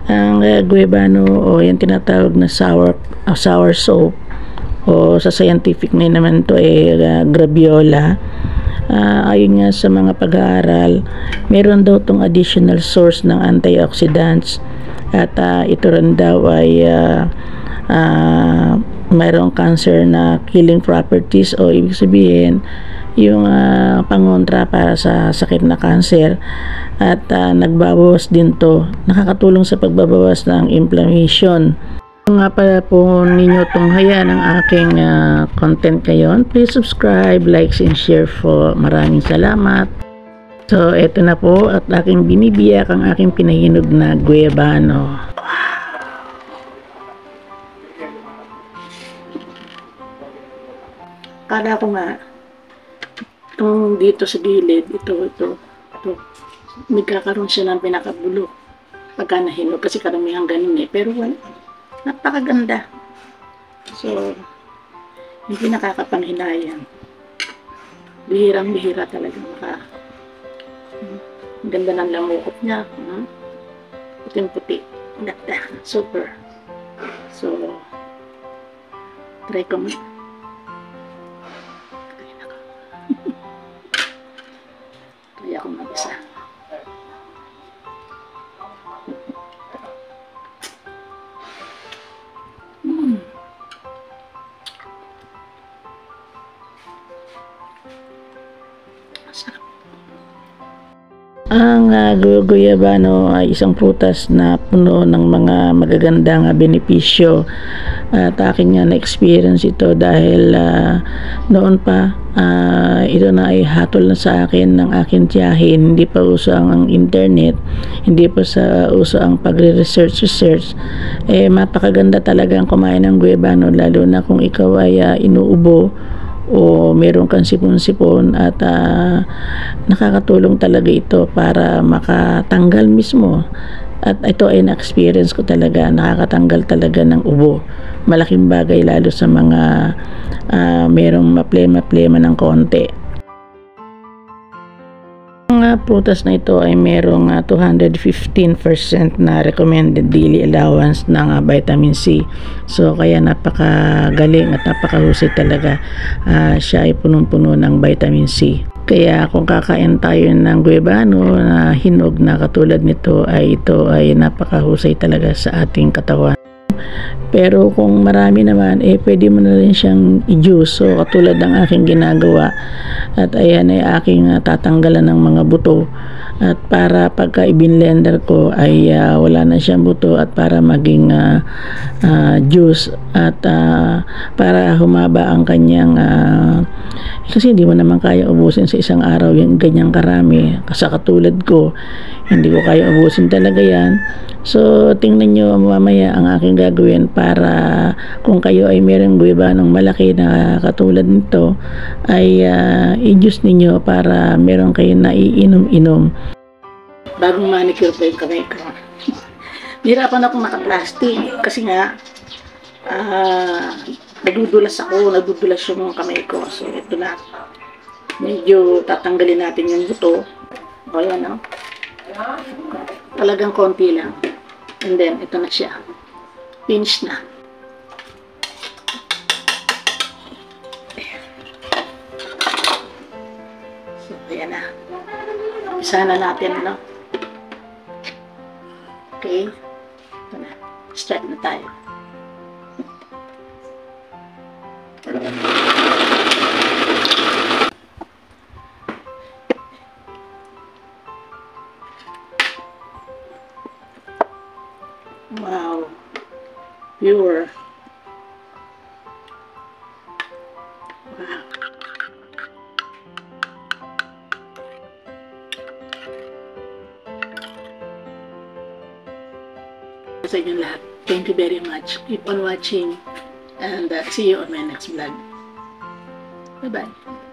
Ang guayabano o yung tinatawag na sour soap o sa scientific name naman to graviola. Ayon nga sa mga pag-aaral, meron daw tong additional source ng antioxidants at ito rin daw ay mayroong cancer na killing properties o ibig sabihin yung pangontra para sa sakit na cancer at nagbabawas din to, nakakatulong sa pagbabawas ng inflammation. Kung nga pala po ninyo tunghayan ang aking content ngayon, please subscribe, like, and share po. Maraming salamat. So, eto na po at aking binibiyak ang aking pinahinog na guayabano. Kala ko nga, itong dito sa gilid, ito, magkakaroon siya ng pinakabulo pagka nahinog kasi karamihan ganun pero wala. Napakaganda. So, hindi nakakapanghinayang. Bihirang-bihira talaga ang ganda ng lamukot niya. Puting-puti. Ganda. Super. So, try ko mo. Try ako mag-isa. Ang guayabano ay isang prutas na puno ng mga magagandang benepisyo at aking na-experience ito dahil noon pa ito na ay hatol na sa akin ng aking tiyahin. Hindi pa uso ang internet, hindi pa uso ang pagre-research. Mapakaganda talaga ang kumain ng guayabano, lalo na kung ikaw ay inuubo o meron kang sipon-sipon at nakakatulong talaga ito para makatanggal mismo. At ito ay na-experience ko talaga, nakakatanggal talaga ng ubo. Malaking bagay lalo sa mga merong maplema-plema ng konti. Ang prutas na ito ay merong 215% na recommended daily allowance ng vitamin C. So kaya napakagaling at napakahusay talaga. Siya ay punong-puno ng vitamin C. Kaya kung kakain tayo ng guayabano na hinog na katulad nito, ito ay napakahusay talaga sa ating katawan. Pero kung marami naman, pwede mo na rin siyang i-juice. So katulad ng aking ginagawa, at ayan ay aking tatanggalan ng mga buto. At para pagka i-blender ko ay wala na siyang buto at para maging juice at para humaba ang kanyang kasi hindi mo naman kaya ubusin sa isang araw yung ganyang karami. Kasi katulad ko, hindi ko kaya ubusin talaga yan. So, tingnan nyo mamaya ang aking gagawin para kung kayo ay merong guayabanong malaki na katulad nito, ay i-juice ninyo para meron kayo na iinom-inom. Bagong manicure pa yung kamay ko. Nahirapan akong naka-plastic kasi nga nadudulas yung kamay ko. So, ito na. Medyo tatanggalin natin yung buto. O, yan, no? Talagang konti lang. And then, ito na siya. Finish na. Ayan. So, ayan na. Isa na natin, no? Okay. Ito na. Start na tayo. Wow, pure. Wow. Sa inyo lahat, thank you very much. Keep on watching and see you on my next vlog. Bye-bye.